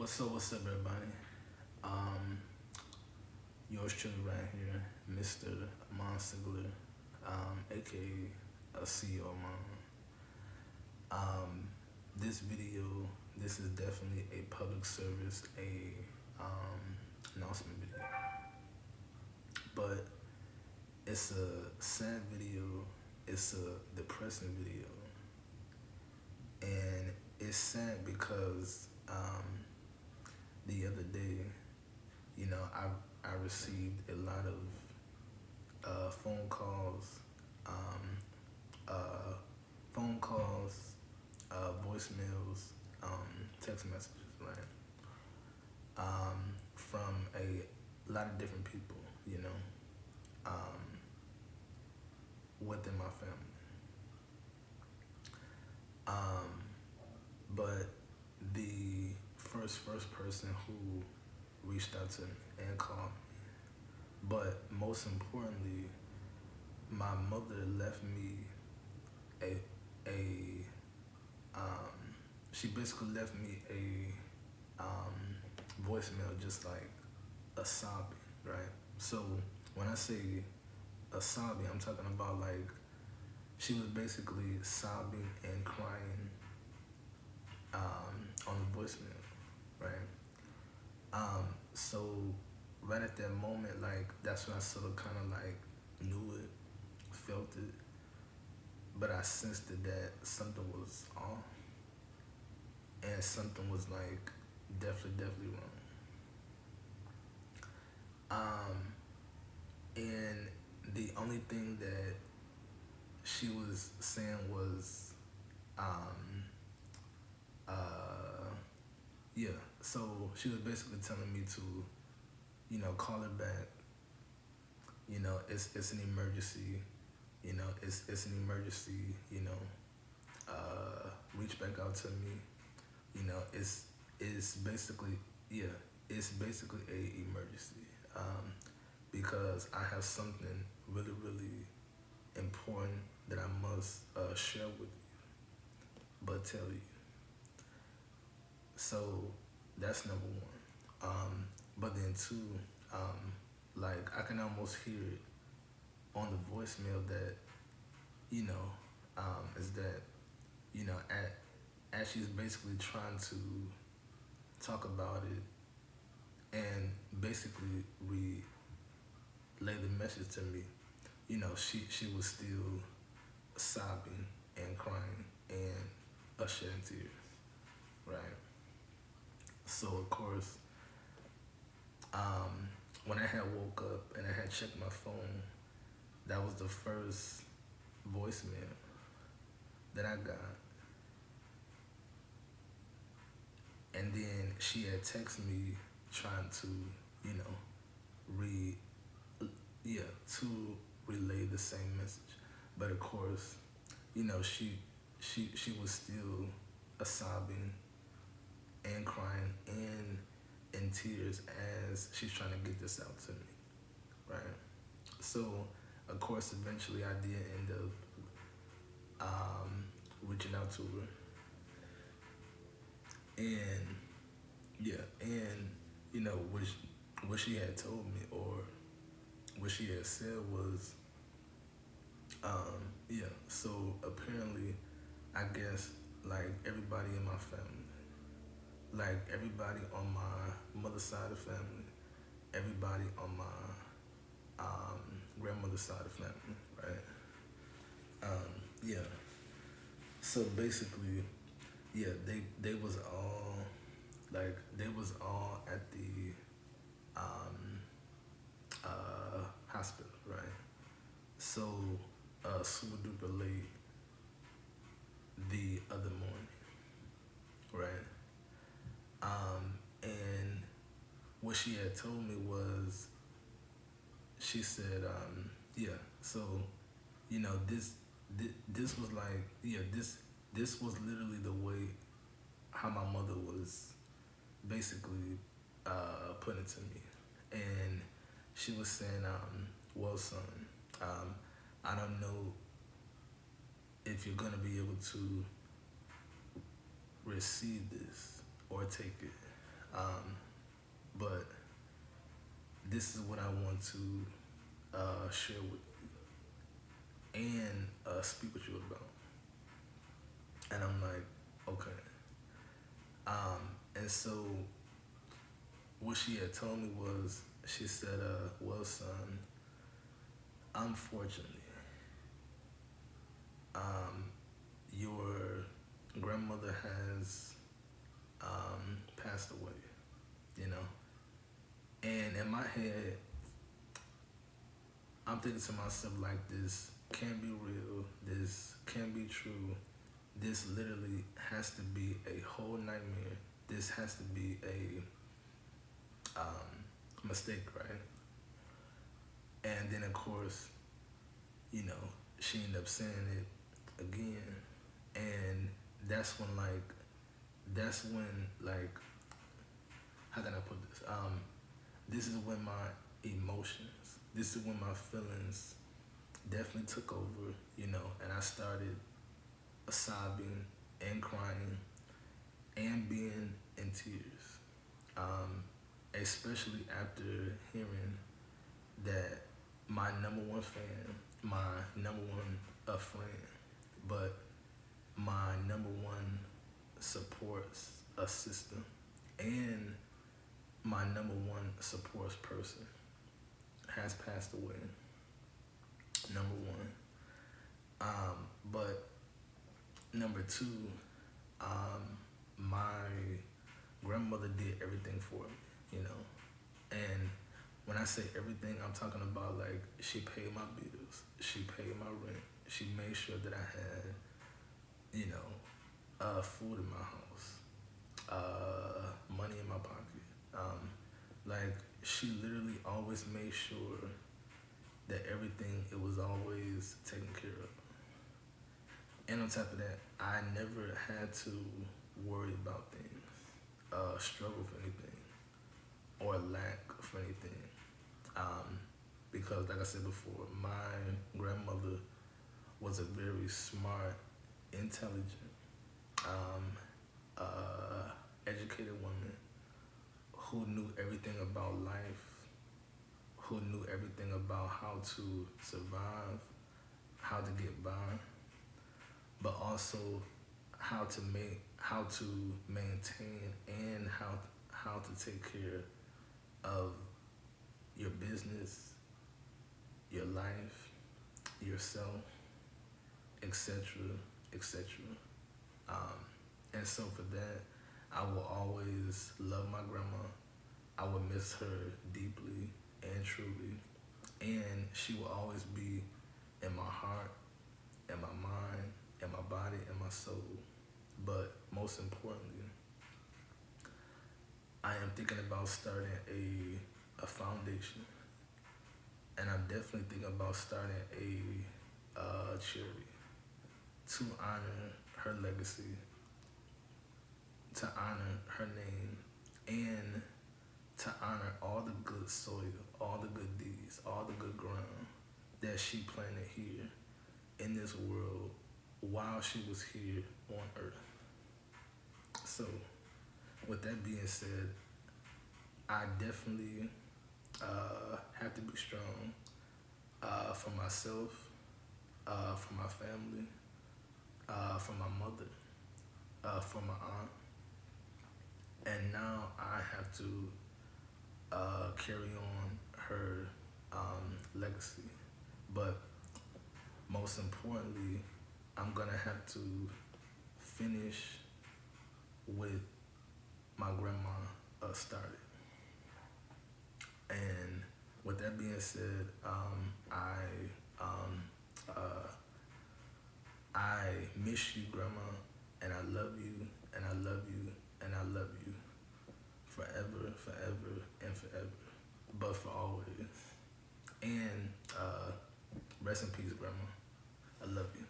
What's up, everybody? Um, yours truly right here, Mr. Monsigler, aka a CEO of mine. This video, this is definitely a public service, a announcement video, but it's a sad video, it's a depressing video, and it's sad because the other day, I received a lot of phone calls, um, uh, voicemails, text messages, right? From a lot of different people, um, within my family. Um, but the first person who reached out to me and called me, but most importantly, my mother left me a a she basically left me a voicemail, just like a sobbing, right? So when I say a sobbing, I'm talking about like she was basically sobbing and crying on the voicemail, right? So right at that moment, like that's when I sort of kind of like knew it, felt it, but I sensed that something was off and something was like definitely wrong. And the only thing that she was saying was, um, uh, yeah. So she was basically telling me to, call her back. It's an emergency. It's an emergency. Reach back out to me. It's basically, yeah. It's basically a emergency. Because I have something really important that I must share with you, but tell you. So that's number one. But then two, like I can almost hear it on the voicemail that is that as she's basically trying to talk about it and basically relay the message to me, she was still sobbing and crying and shedding tears, right? So of course, when I had woke up and I had checked my phone, that was the first voicemail that I got. And then she had texted me trying to, you know, re yeah, to relay the same message. But of course, she was still sobbing and crying and in tears as she's trying to get this out to me, right? So, of course, eventually I did end up reaching out to her, and yeah, and what she had told me or what she had said was, yeah. So apparently, I guess like everybody in my family, like everybody on my mother's side of family, everybody on my grandmother's side of family, right? Yeah. So basically, yeah, they was all they was all at the um, hospital, right? So super duper late the other morning, right? And what she had told me was, she said, yeah, so this was like, yeah, this was literally the way how my mother was basically putting it to me, and she was saying, well, son, um, I don't know if you're gonna be able to receive this or take it. Um, but this is what I want to share with and speak with you about. And I'm like, okay. And so what she had told me was, she said, well, son, unfortunately, your grandmother has passed away, you know? And in my head, I'm thinking to myself, like, this can't be real, this can't be true, this literally has to be a whole nightmare, this has to be a mistake, right? And then, of course, you know, she ended up saying it again. And that's when, like, how can I put this? This is when my emotions, this is when my feelings definitely took over, you know, and I started sobbing and crying and being in tears. Especially after hearing that my number one fan, my number one friend, but my number one supports a system, and my number one supports person has passed away. Number one. But number two, my grandmother did everything for me, you know. And when I say everything, I'm talking about, like, she paid my bills, she paid my rent, she made sure that I had, you know, food in my house, money in my pocket. Like, she literally always made sure that everything, it was always taken care of. And on top of that, I never had to worry about things, struggle for anything, or lack for anything. Because, like I said before, my grandmother was a very smart, intelligent, educated woman who knew everything about life, who knew everything about how to survive, how to get by, but also how to maintain, and how to take care of your business, your life, yourself, etc., etc. And so for that, I will always love my grandma. I will miss her deeply and truly, and she will always be in my heart, in my mind, in my body, in my soul. But most importantly, I am thinking about starting a foundation, and I'm definitely thinking about starting a charity to honor her legacy, to honor her name, and to honor all the good soil, all the good deeds, all the good ground that she planted here in this world while she was here on earth. So, with that being said, I definitely have to be strong for myself, for my family, for my mother, for my aunt, and now I have to carry on her legacy. But most importantly, I'm gonna have to finish with my grandma started. And with that being said, um, uh, I miss you, grandma, and I love you, and I love you, and I love you forever, forever, and forever, but for always. And rest in peace, grandma. I love you.